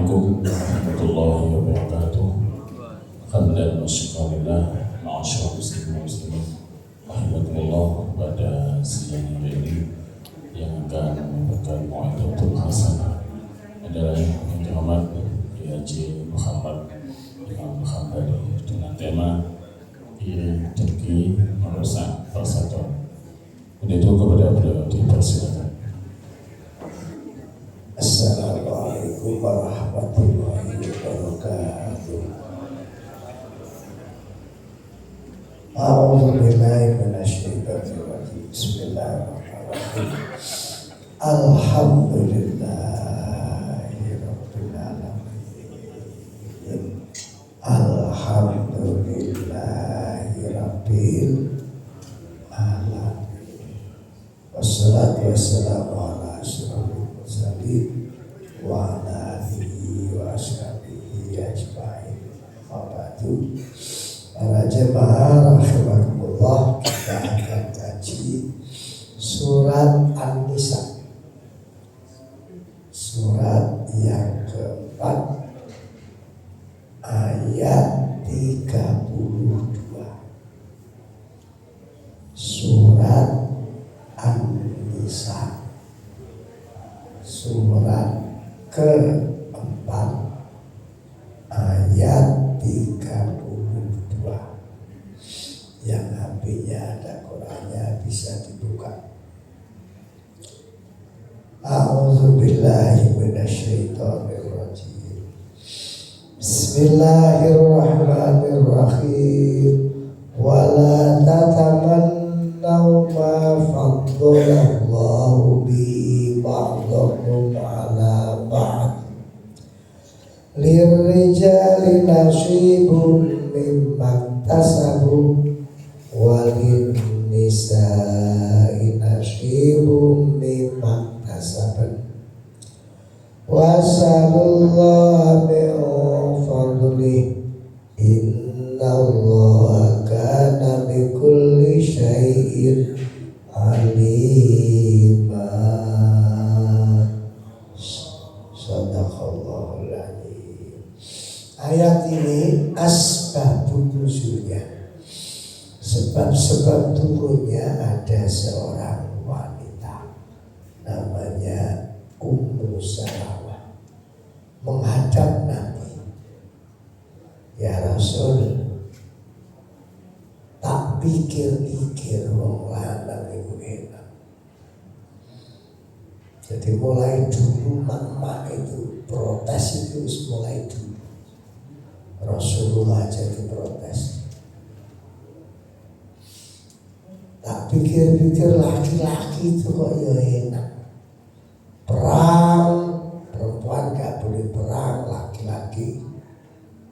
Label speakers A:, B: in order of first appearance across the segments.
A: Assalamualaikum warahmatullahi wabarakatuh. Alhamdulillah wasyukurillah ma'asyarul muslimin muslimin. Alhamdulillah pada siang hari ini yang akan memberikan mu'idhatul hasanah adalah yang terhormat Haji Muhammad Imam Hambali dengan tema Turki merusak persatuan. Untuk kepada beliau dipersilakan.
B: Assalamualaikum warahmatullahi wabarakatuh. A'udzu billahi minasyaitonir rajim. Bismillahirrahmanirrahim. Alhamdulillahirabbil alamin. Alhamdulillahirabbil alamin. Wassalatu wassalamu ala asyrofil mursalin wa ala alihi wa ashabihi ajmain. Wabadu. Para jemaah rahimakumullah, kita akan kaji surat An-Nisa, surat yang keempat, ayat 32. Surat An-Nisa, surat keempat, ayat 32. Yang HP-nya ada Qur'annya bisa dibuka. A'udzu billahi minasyaitonir rajim. Bismillahirrahmanirrahim. Wala tatamannaw ma faddalallahu bi ba'dakum ala ba'd. Lirrijali nasibun mimma tasabu walin nisa'i nasibum mimma tasaban wasallallahu min fadlih innallaha kana bikulli syai'in alima. Sadaqallahul adzim. Ayat ini asbabun nuzulnya, sebab-sebab turunnya ada seorang wanita namanya Ummu Salamah menghadap Nabi, ya Rasul, tak pikir-pikir wong lanang iku enak. Jadi mulai dulu mak itu protes, itu mulai dulu Rasulullah jadi protes. Tak pikir-pikir laki-laki itu kok ya enak. Perang, perempuan gak boleh perang, laki-laki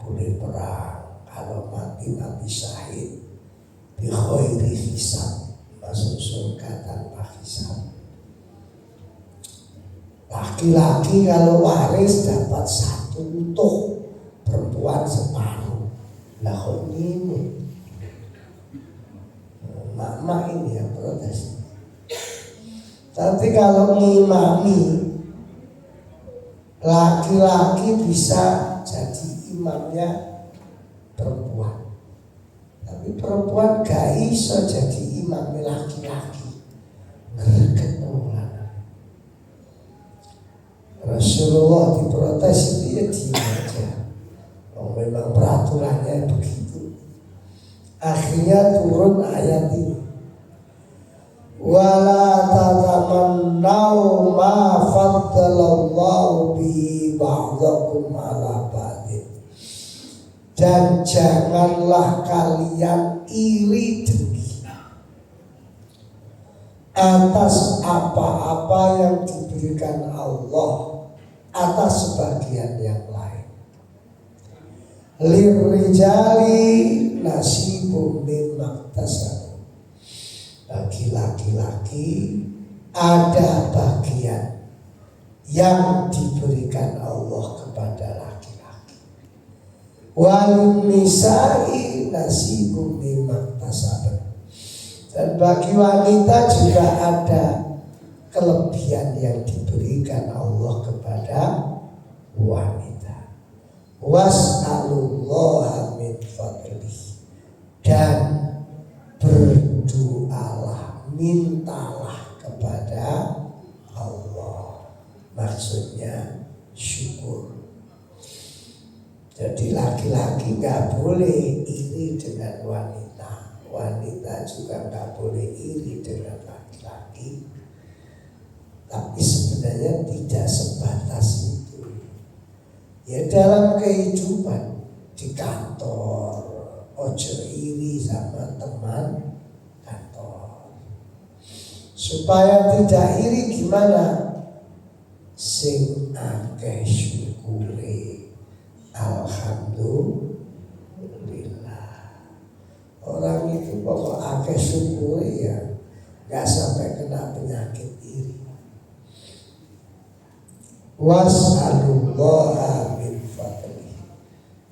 B: boleh perang. Kalau mati syahid bi khairi hisab, masuk surga tanpa hisab. Laki-laki kalau waris dapat satu utuh, perempuan separuh. Lah kok ini mak ini yang protes. Tapi kalau ngimami, laki-laki bisa jadi imamnya perempuan, tapi perempuan gak iso jadi imamnya laki-laki. Greget orang. Rasulullah diprotes itu ya diam aja. Oh, memang peraturannya begitu. Akhirnya turun ayat ini. Wala tatamannaw ma faddalallahu bi ba'dakum ala ba'din. Dan janganlah kalian iri dengki atas apa-apa yang diberikan Allah atas sebagian yang lain. Lirrijali nasibum mimma tasabu. Bagi laki-laki ada bagian yang diberikan Allah kepada laki-laki. Walin nisa'i nasibum mimma tasabu. Dan bagi wanita juga ada kelebihan yang diberikan Allah kepada wanita. was'alullaha min fadlih, dan berdoalah, mintalah kepada Allah. Maksudnya syukur. Jadi laki-laki gak boleh iri dengan wanita, wanita juga gak boleh iri dengan laki-laki. Tapi sebenarnya tidak sebatas itu. Ya dalam kehidupan di kantor, ojo iri sama teman kantor. Supaya tidak iri gimana? Sing akeh syukuri, alhamdulillah. Orang itu pokok akeh syukuri ya, gak sampai kena penyakit iri. Was'alullaha min fadlih,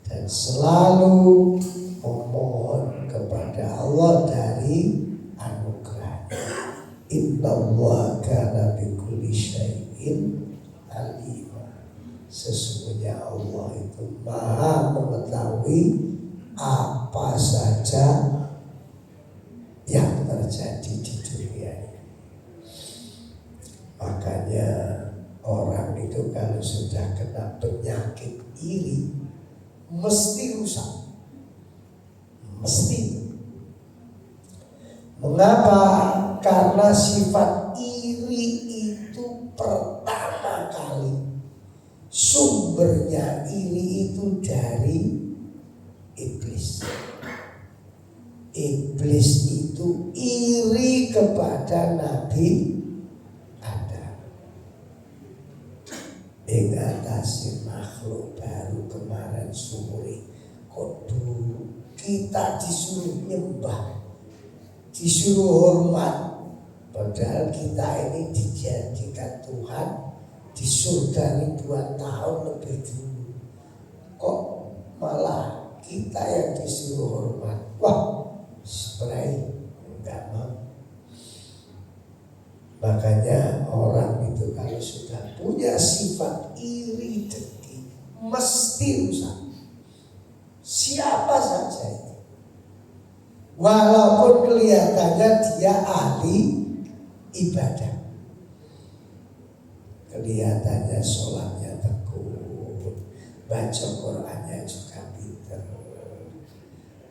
B: dan selalu memohon kepada Allah dari anugerahnya. Innallaha kana bikulli syai'in alimah. Sesungguhnya Allah itu maha mengetahui apa saja yang terjadi di dunia ini. Makanya orang itu kalau sudah kena penyakit iri mesti rusak. Mesti. Mengapa? Karena sifat iri itu pertama kali sumbernya iri itu dari iblis. Iblis itu iri kepada Nabi mengatasi makhluk baru kemarin sore. Kok dulu kita disuruh nyembah, disuruh hormat, padahal kita ini dijadikan Tuhan di surga ribuan tahun lebih dulu. Kok malah kita yang disuruh hormat? Wah, sebenarnya enggak mau. Makanya orang itu kalau sudah punya sifat iri dengki mesti rusak. Siapa saja itu, walaupun kelihatannya dia ahli ibadah, kelihatannya sholatnya tekun, baca Qurannya juga pinter,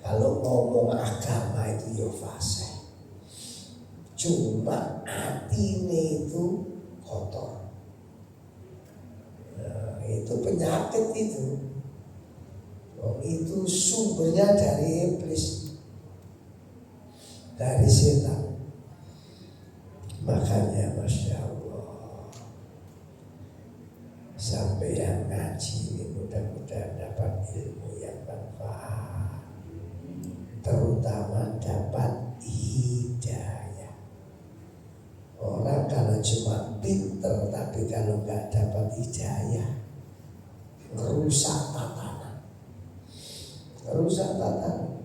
B: kalau ngomong agama itu ya fasih, cuma hatinya itu kotor. Nah, itu penyakit itu. Itu sumbernya dari iblis, dari setan. Makanya Masya Allah, sampai yang ngaji ini mudah-mudahan dapat ilmu yang bermanfaat, terutama dapat hidayah. Orang kalau cuma pinter tapi kalau nggak dapat hidayah, rusak tatanan. Rusak tatanan.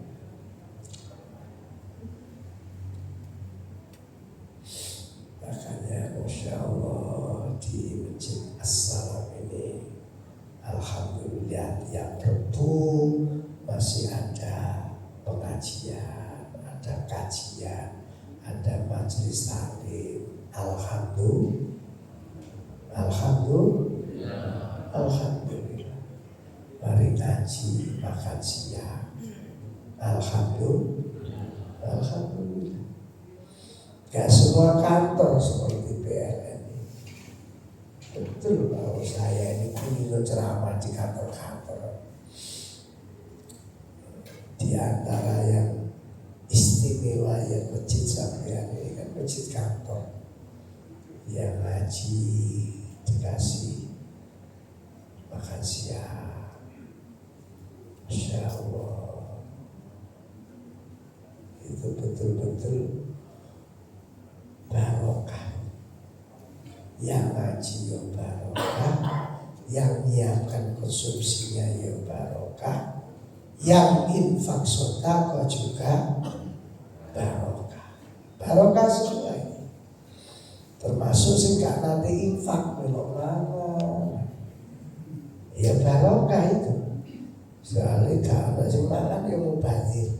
B: Makanya Masya Allah di Masjid As-Salam ini alhamdulillah tiap Rabu masih ada pengajian, ada kajian, ada majelis taklim. Alhamdulillah. Mari ngaji, makan siang. Alhamdulillah. Gak semua kantor seperti PLN. Betul kalau saya ini punya ceramah di kantor-kantor. Di antara yang istimewa yang masjid sampean ini kan masjid kantor. Yang ngaji dikasih makan siang. Masya Allah, itu betul-betul barokah. Yang ngaji ya barokah, yang menyiapkan konsumsinya ya barokah, yang infak sedekah juga barokah. Barokah semua ini. Termasuk sih gak nanti infak belok mana. Ya barokah itu. Barangkali gak ada sing mangan yang mubazir.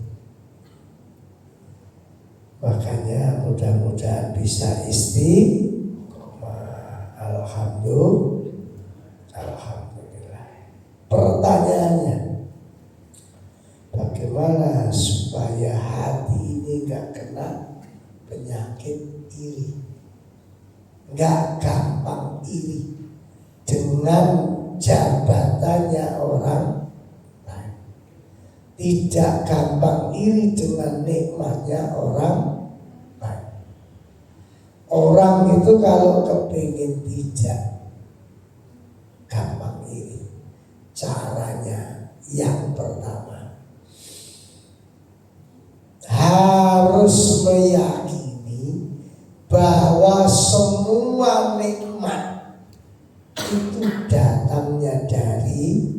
B: Makanya mudah-mudahan bisa istiqomah. Alhamdulillah. Pertanyaannya, bagaimana supaya hati ini gak kena penyakit iri, gak gampang iri dengan jabatannya orang lain, tidak gampang iri dengan nikmatnya orang lain. Orang itu kalau kepingin tidak gampang iri, caranya yang pertama harus meyakini bahwa semua nikmat itu datangnya dari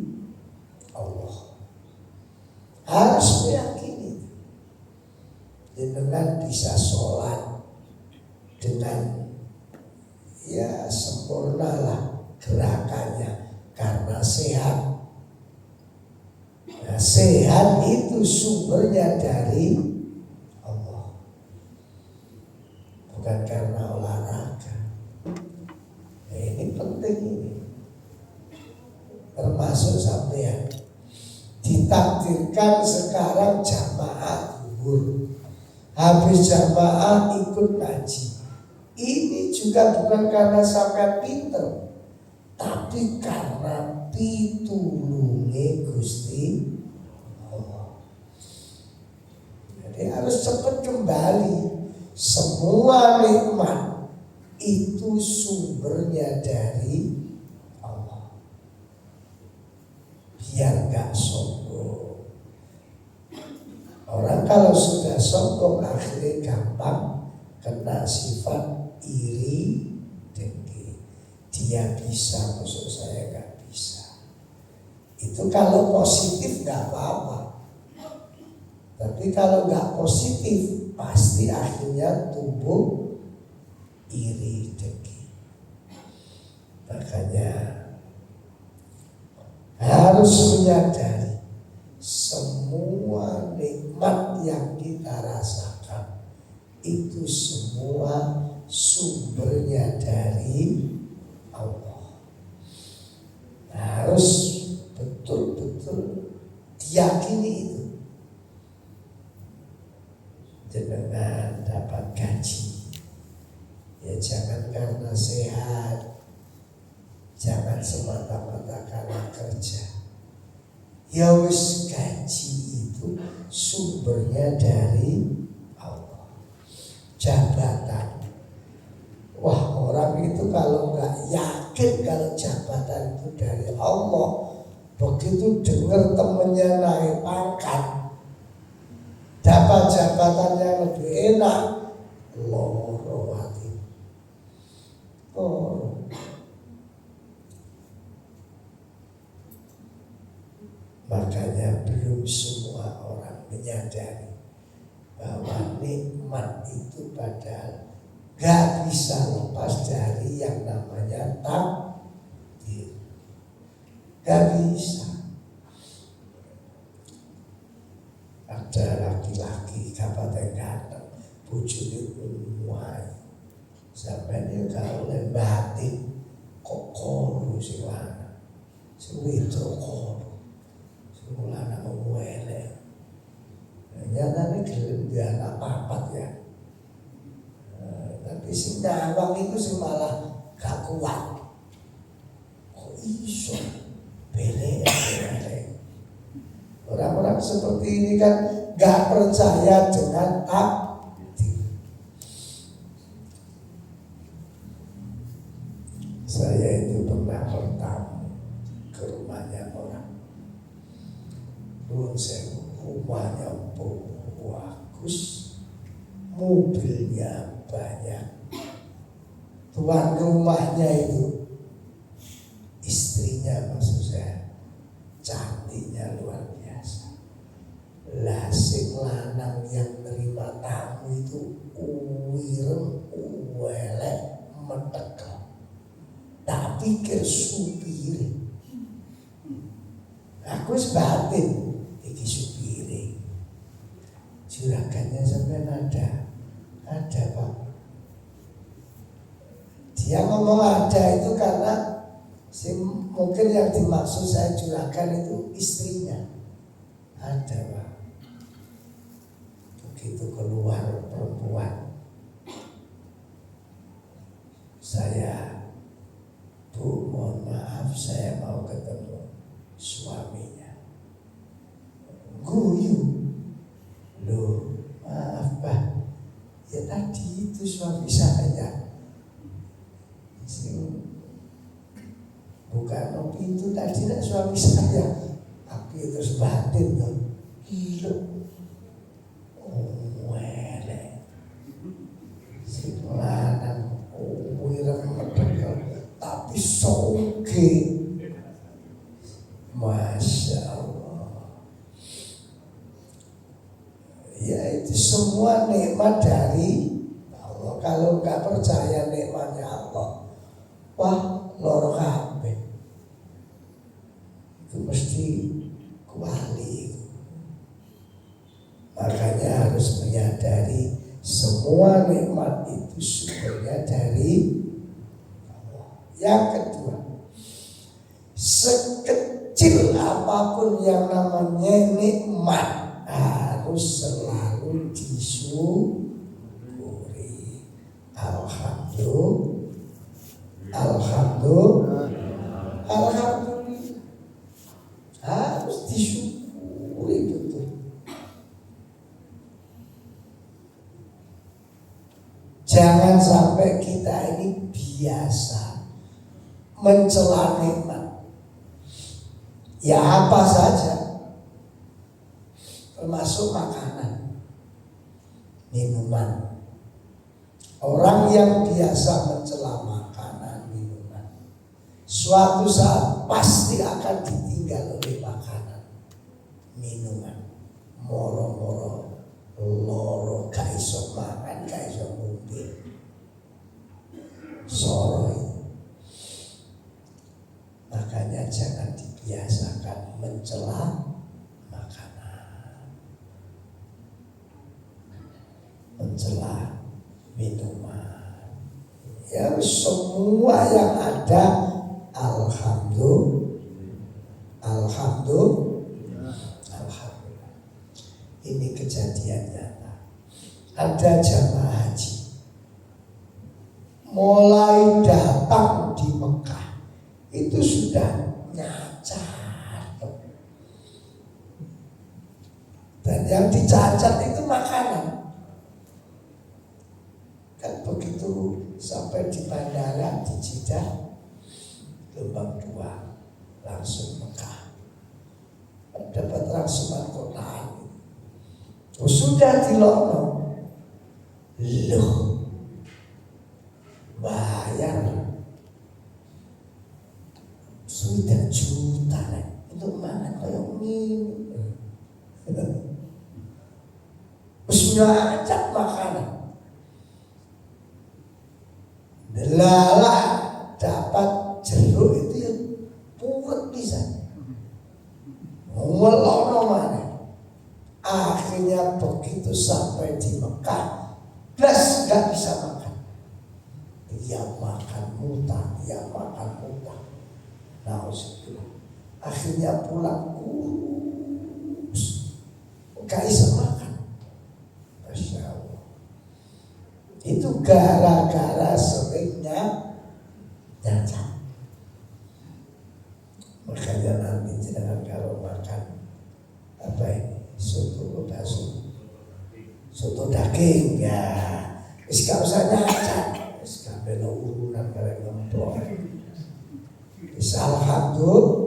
B: Allah. Harus meyakini. Dengan bisa sholat dengan ya sempurnalah gerakannya karena sehat. Nah, sehat itu sumbernya dari Allah, bukan karena olahraga. Ini penting ini. Termasuk sampean ditakdirkan sekarang jamaah zuhur, habis jamaah ikut ngaji. Ini juga bukan karena sampean pinter, tapi karena pitulunge Gusti Allah. Jadi harus cepat kembali. Semua nikmat itu sumbernya dari Allah. Biar gak sombong. Orang kalau sudah sombong akhirnya gampang kena sifat iri dengki. Dia bisa, maksud saya gak bisa. Itu kalau positif gak apa-apa. Tapi kalau gak positif pasti akhirnya tumbuh iri dengki. Makanya harus menyadari semua nikmat yang kita rasakan itu semua sumbernya dari Allah. Harus betul-betul diyakini itu. Dengan dapat gaji, ya jangan karena sehat, jangan semata-mata karena kerja. Ya wis, gaji itu sumbernya dari Allah. Jabatan, wah orang itu kalau nggak yakin kalau jabatan itu dari Allah, begitu dengar temennya naik pangkat, dapat jabatan yang lebih enak, loro hati. Makanya belum semua orang menyadari bahwa nikmat itu padahal gak bisa lepas dari yang namanya takdir. Gak bisa. Ada laki-laki kabupaten ganteng, bojone umuai, sampai dia kalau batin kok kono sing lanang, sing wedok kono, sing lanang umuele. Nyatane gelem dia anak papat ya. Tapi sing nyawang itu sing malah gak kuat. Kok iso belek. Orang-orang seperti ini kan gak percaya dengan takdir. Saya itu pernah bertamu ke rumahnya orang. Rumahnya bagus, mobilnya banyak. Tuan rumahnya itu istrinya, maksud saya, cantiknya luar biasa. Lah sing lanang yang nerima tamu itu uwireng uwelek mentekel. Tak pikir supir. Aku sebatin ngomong ada itu karena mungkin yang dimaksud saya juragan itu istrinya. Ada Pak. Begitu keluar perempuan, saya, Bu, mohon maaf saya mau ketemu suaminya. Guyu, loh maaf Pak, ya tadi itu suami saya. Bukan pintu tadi nak suami saya. Tapi terus batin tuh, gila, welek, si lanang, wireng medek, tapi soge, masya Allah. Ya itu semua nikmat dari Allah. Kalau nggak percaya nikmatnya Allah, wah loro kabeh. Itu mesti kuali. Makanya harus menyadari semua nikmat itu sumbernya dari Allah. Yang kedua, sekecil apapun yang namanya nikmat harus selalu disyukuri. Alhamdulillah, harus disyukuri betul. Jangan sampai kita ini biasa mencela nikmat. Ya apa saja, termasuk makanan, minuman. Orang yang biasa mencela makanan, minuman, suatu saat pasti akan ditinggal oleh makanan, minuman. Moro-moro loro gak iso makan, gak iso ngombe. Soroi. Makanya jangan dibiasakan mencela makanan, mencela minuman. Ya semua yang ada alhamdulillah. Ini kejadian nyata. Ada jamaah haji mulai datang di Mekah itu sudah nyacat, dan yang dicacat itu makanan. Kan begitu sampai di bandara di Jeddah gelombang 2 langsung Mekah, dapat rangsuman kotaan. Sudah di Lono, loh bayar sudah juta untuk makan kayak ini. Bismillah makanan. Delala dapat jeruk itu yang puret bisa. Ngelono mana? Akhirnya begitu sampai di Mekah, plus gak bisa makan. Dia makan muntah. Nah, akhirnya pulang kurus, gak bisa makan. Masya Allah. Itu gara-gara seringnya nyacat. Makanya nanti jangan kalau makan apa ini, soto bakso, soto daging ya, wis gak usah nyacat, wis gak belo urunan bareng ngemplok. Wis alhamdulillah.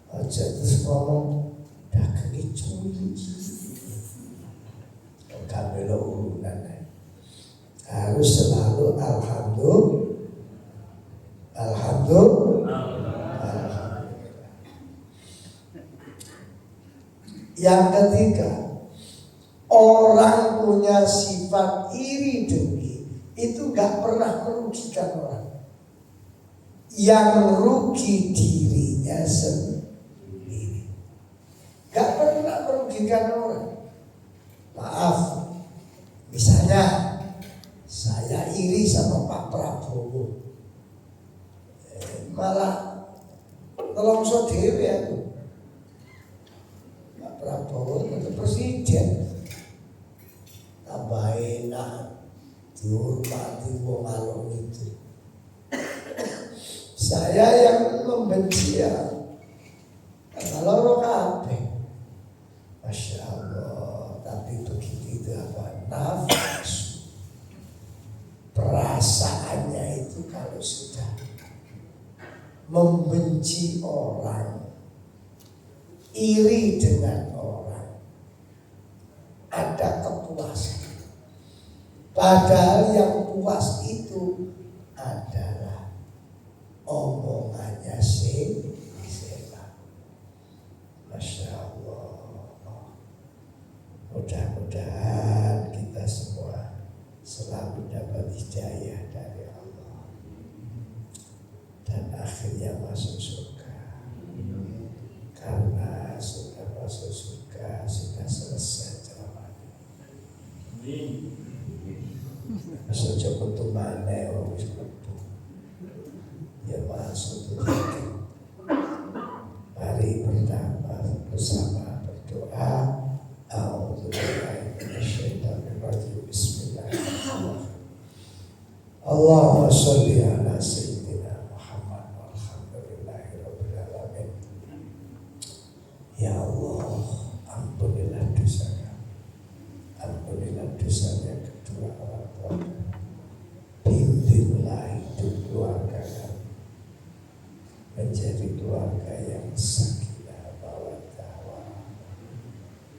B: Aja terus ngomong daging cuy. Gak belo urunan. Harus selalu alhamdulillah. Yang ketiga, orang punya sifat iri dengki itu gak pernah merugikan orang. Yang merugi dirinya sendiri. Gak pernah merugikan orang. Maaf, misalnya Saya iri sama Pak Prabowo. Malah nelongso dhewe aku. Pak Prabowo itu presiden. Tambah enak dihormati wong alon itu. Saya yang membenci ya. Kalau kabeh. Masya Allah. Tapi begitu itu apa? Nafsu. Perasaannya itu kalau sudah membenci orang, iri dengan orang, ada kepuasan. Padahal yang puas itu adalah omongannya Sela. Masya Allah. Mudah-mudahan kita semua selalu dapat hidayah dari Allah dan akhirnya masuk surga. Karena sudah masuk surga, sudah selesai ceramahnya. Masuk cepat tuh mana orang ya masuk lagi. Mari bersama berdoa. A'udzubillahi minasyaitonir rajim. Bismillahirrahmanirrahim. Allahumma sholli ala sayyidina Muhammad walhamdulillahirabbil alamin. Ya Allah, ampunilah dosa kami. Ampunilah dosanya kedua orang tua. Bimbinglah hidup keluarga kami menjadi keluarga yang sakinah mawaddah warahmah.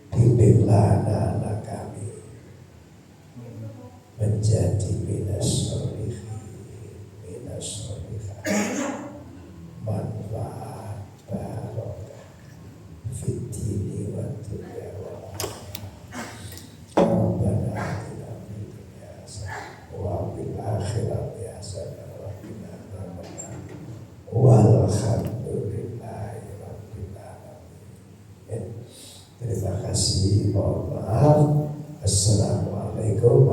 B: Bimbinglah anak-anak kami menjadi minas sholihin manfaat barokah fid dini wa dunya wa Rabbana atina fid dunya hasanah wa fil akhirati hasanah wa qina adzabannar. Walhamdulillahi rabbil alamin. Terima kasih. Mohon maaf. Assalamualaikum